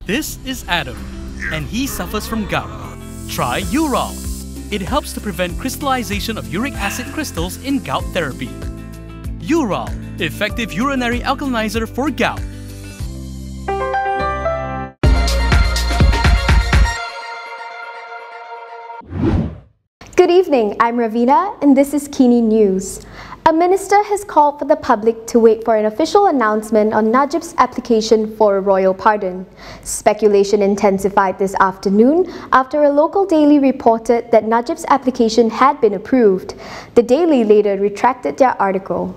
This is Adam, and he suffers from gout. Try Ural. It helps to prevent crystallization of uric acid crystals in gout therapy. Ural, effective urinary alkalinizer for gout. Good evening, I'm Ravina and this is KiniNews. A minister has called for the public to wait for an official announcement on Najib's application for a royal pardon. Speculation intensified this afternoon after a local daily reported that Najib's application had been approved. The daily later retracted their article.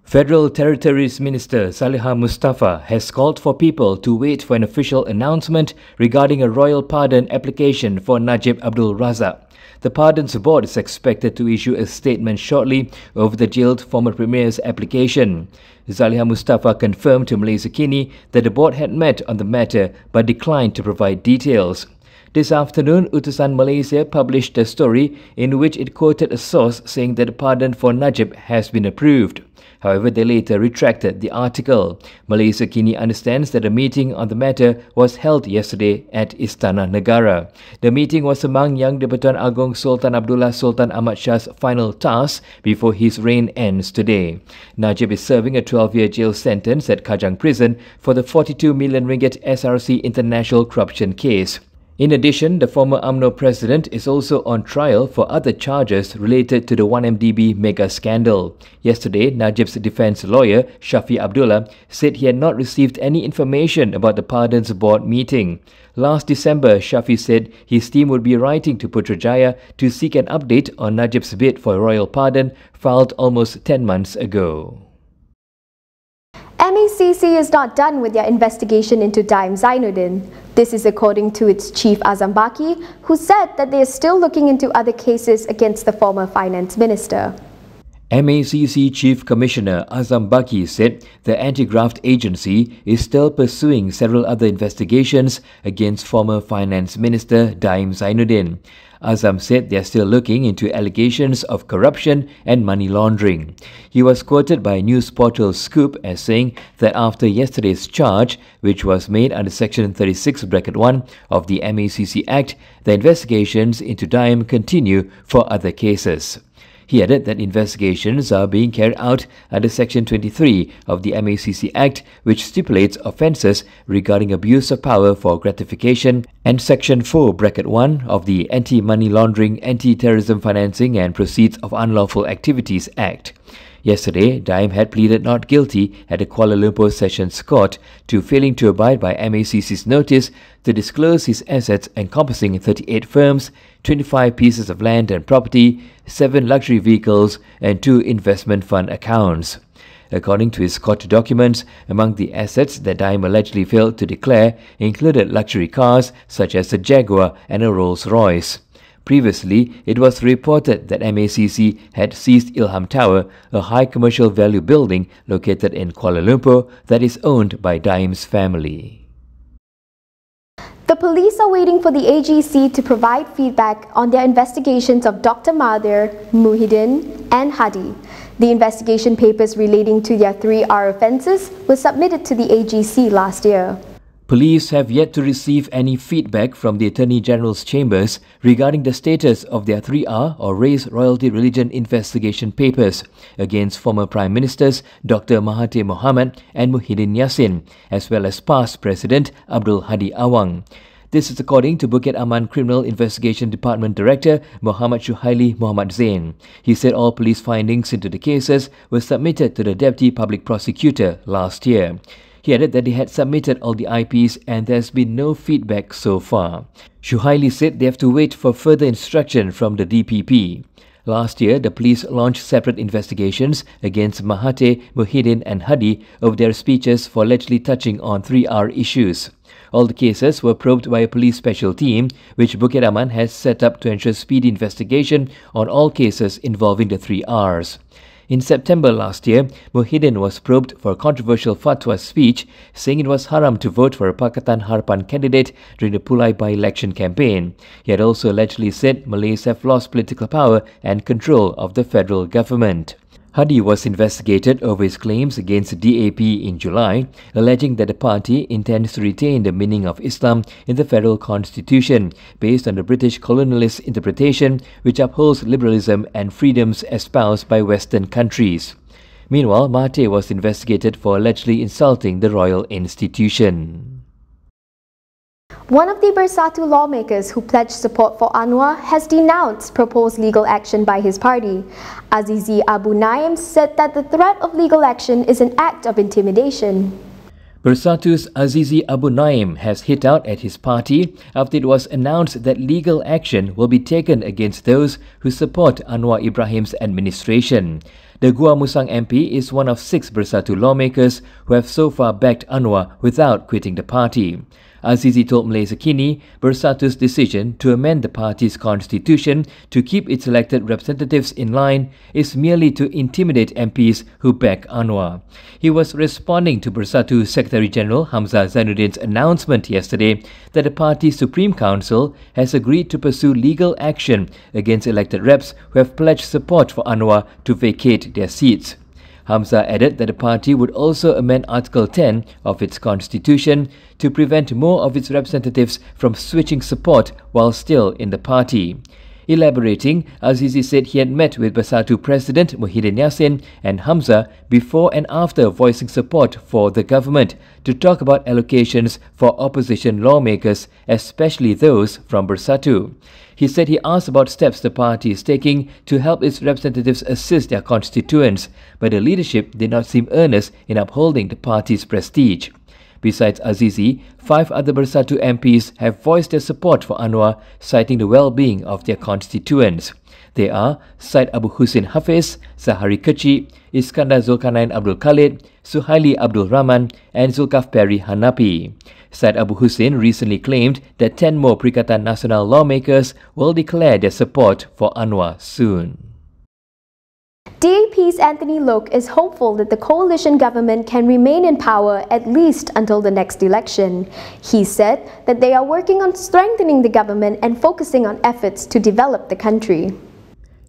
Federal Territories Minister Zaliha Mustafa has called for people to wait for an official announcement regarding a royal pardon application for Najib Abdul Razak. The Pardons Board is expected to issue a statement shortly over the jailed former Premier's application. Zaliha Mustafa confirmed to Malaysiakini that the board had met on the matter but declined to provide details. This afternoon, Utusan Malaysia published a story in which it quoted a source saying that the pardon for Najib has been approved. However, they later retracted the article. Malaysiakini understands that a meeting on the matter was held yesterday at Istana Negara. The meeting was among Yang di-Pertuan Agong Sultan Abdullah Sultan Ahmad Shah's final task before his reign ends today. Najib is serving a 12-year jail sentence at Kajang Prison for the 42 million ringgit SRC international corruption case. In addition, the former UMNO president is also on trial for other charges related to the 1MDB mega scandal. Yesterday, Najib's defense lawyer, Shafi Abdullah, said he had not received any information about the Pardons Board meeting. Last December, Shafi said his team would be writing to Putrajaya to seek an update on Najib's bid for a royal pardon filed almost 10 months ago. MACC is not done with their investigation into Daim Zainuddin. This is according to its chief Azam Baki, who said that they are still looking into other cases against the former finance minister. MACC Chief Commissioner Azam Baki said the anti-graft agency is still pursuing several other investigations against former Finance Minister Daim Zainuddin. Azam said they are still looking into allegations of corruption and money laundering. He was quoted by news portal Scoop as saying that after yesterday's charge, which was made under Section 36(1) of the MACC Act, the investigations into Daim continue for other cases. He added that investigations are being carried out under Section 23 of the MACC Act, which stipulates offences regarding abuse of power for gratification, and Section 4(1) of the Anti-Money Laundering, Anti-Terrorism Financing and Proceeds of Unlawful Activities Act. Yesterday, Daim had pleaded not guilty at the Kuala Lumpur Sessions Court to failing to abide by MACC's notice to disclose his assets encompassing 38 firms, 25 pieces of land and property, 7 luxury vehicles and 2 investment fund accounts. According to his court documents, among the assets that Daim allegedly failed to declare included luxury cars such as a Jaguar and a Rolls-Royce. Previously, it was reported that MACC had seized Ilham Tower, a high commercial value building located in Kuala Lumpur that is owned by Daim's family. The police are waiting for the AGC to provide feedback on their investigations of Dr. Mahathir, Muhyiddin and Hadi. The investigation papers relating to their 3R offences were submitted to the AGC last year. Police have yet to receive any feedback from the Attorney General's chambers regarding the status of their 3R or Race, Royalty, Religion investigation papers against former Prime Ministers Dr. Mahathir Mohamad and Muhyiddin Yassin, as well as past President Abdul Hadi Awang. This is according to Bukit Aman Criminal Investigation Department Director Muhammad Shuhaili Muhammad Zain. He said all police findings into the cases were submitted to the Deputy Public Prosecutor last year. He added that they had submitted all the IPs and there has been no feedback so far. Shuhaili said they have to wait for further instruction from the DPP. Last year, the police launched separate investigations against Mahathir, Muhyiddin and Hadi over their speeches for allegedly touching on 3R issues. All the cases were probed by a police special team, which Bukit Aman has set up to ensure speedy investigation on all cases involving the 3Rs. In September last year, Muhyiddin was probed for a controversial fatwa speech saying it was haram to vote for a Pakatan Harapan candidate during the Pulai by-election campaign. He had also allegedly said Malays have lost political power and control of the federal government. Hadi was investigated over his claims against DAP in July, alleging that the party intends to retain the meaning of Islam in the federal constitution based on the British colonialist interpretation which upholds liberalism and freedoms espoused by Western countries. Meanwhile, Mahathir was investigated for allegedly insulting the royal institution. One of the Bersatu lawmakers who pledged support for Anwar has denounced proposed legal action by his party. Azizi Abu Naim said that the threat of legal action is an act of intimidation. Bersatu's Azizi Abu Naim has hit out at his party after it was announced that legal action will be taken against those who support Anwar Ibrahim's administration. The Gua Musang MP is one of 6 Bersatu lawmakers who have so far backed Anwar without quitting the party. Azizi told Malaysiakini Bersatu's decision to amend the party's constitution to keep its elected representatives in line is merely to intimidate MPs who back Anwar. He was responding to Bersatu Secretary-General Hamzah Zainuddin's announcement yesterday that the party's Supreme Council has agreed to pursue legal action against elected reps who have pledged support for Anwar to vacate their seats. Hamzah added that the party would also amend Article 10 of its constitution to prevent more of its representatives from switching support while still in the party. Elaborating, Azizi said he had met with Bersatu President Muhyiddin Yassin and Hamzah before and after voicing support for the government to talk about allocations for opposition lawmakers, especially those from Bersatu. He said he asked about steps the party is taking to help its representatives assist their constituents, but the leadership did not seem earnest in upholding the party's prestige. Besides Azizi, 5 other Bersatu MPs have voiced their support for Anwar, citing the well-being of their constituents. They are Syed Abu Hussein Hafiz, Zahari Kecci, Iskandar Zulkarnain Abdul Khalid, Suhaili Abdul Rahman and Zulkafli Hanapi. Syed Abu Hussein recently claimed that 10 more Pakatan Nasional lawmakers will declare their support for Anwar soon. DAP's Anthony Loke is hopeful that the coalition government can remain in power at least until the next election. He said that they are working on strengthening the government and focusing on efforts to develop the country.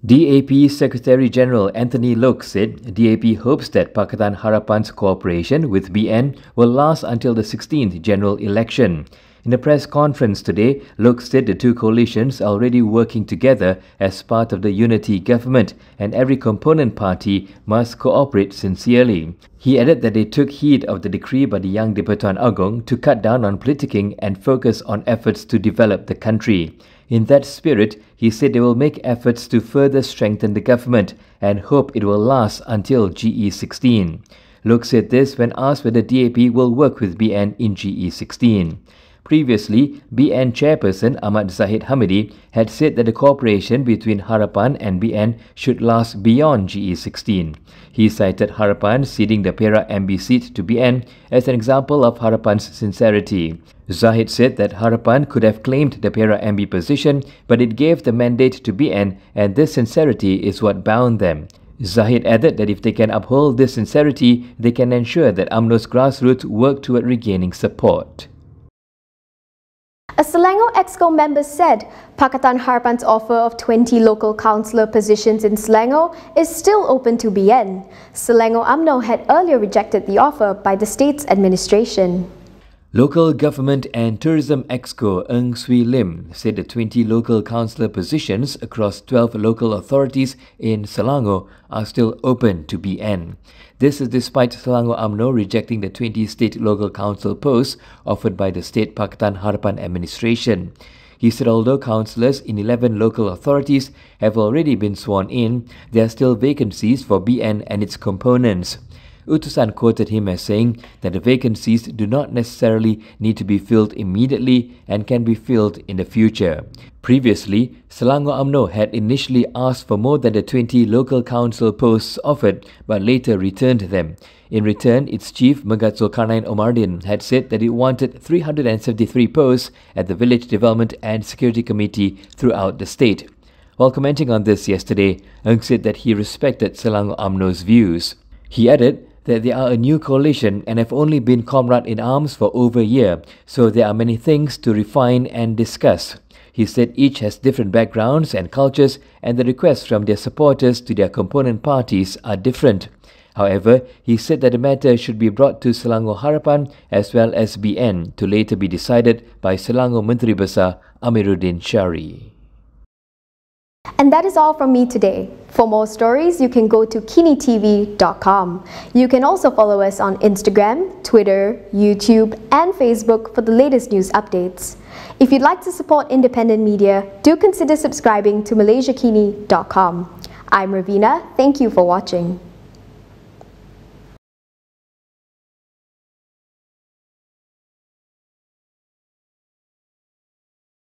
DAP Secretary-General Anthony Loke said DAP hopes that Pakatan Harapan's cooperation with BN will last until the 16th general election. In a press conference today, Loke said the two coalitions are already working together as part of the unity government and every component party must cooperate sincerely. He added that they took heed of the decree by the Yang di-Pertuan Agong to cut down on politicking and focus on efforts to develop the country. In that spirit, he said they will make efforts to further strengthen the government and hope it will last until GE16. Loke said this when asked whether DAP will work with BN in GE16. Previously, BN chairperson Ahmad Zahid Hamidi had said that the cooperation between Harapan and BN should last beyond GE16. He cited Harapan ceding the Perak MB seat to BN as an example of Harapan's sincerity. Zahid said that Harapan could have claimed the Perak MB position, but it gave the mandate to BN and this sincerity is what bound them. Zahid added that if they can uphold this sincerity, they can ensure that UMNO's grassroots work toward regaining support. A Selangor EXCO member said Pakatan Harapan's offer of 20 local councillor positions in Selangor is still open to BN. Selangor UMNO had earlier rejected the offer by the state's administration. Local Government and Tourism EXCO Ng Swee Lim said the 20 local councillor positions across 12 local authorities in Selangor are still open to BN. This is despite Selangor UMNO rejecting the 20 state local council posts offered by the state Pakatan Harapan administration. He said although councillors in 11 local authorities have already been sworn in, there are still vacancies for BN and its components. Utusan quoted him as saying that the vacancies do not necessarily need to be filled immediately and can be filled in the future. Previously, Selangor UMNO had initially asked for more than the 20 local council posts offered but later returned them. In return, its chief Megat Zulkarnain Omardin had said that it wanted 373 posts at the Village Development and Security Committee throughout the state. While commenting on this yesterday, Ng said that he respected Selangor UMNO's views. He added that they are a new coalition and have only been comrade in arms for over a year, so there are many things to refine and discuss. He said each has different backgrounds and cultures, and the requests from their supporters to their component parties are different. However, he said that the matter should be brought to Selangor Harapan as well as BN to later be decided by Selangor Menteri Besar Amiruddin Syari. And that is all from me today. For more stories, you can go to KiniTv.com. You can also follow us on Instagram, Twitter, YouTube, and Facebook for the latest news updates. If you'd like to support independent media, do consider subscribing to Malaysiakini.com. I'm Ravina. Thank you for watching.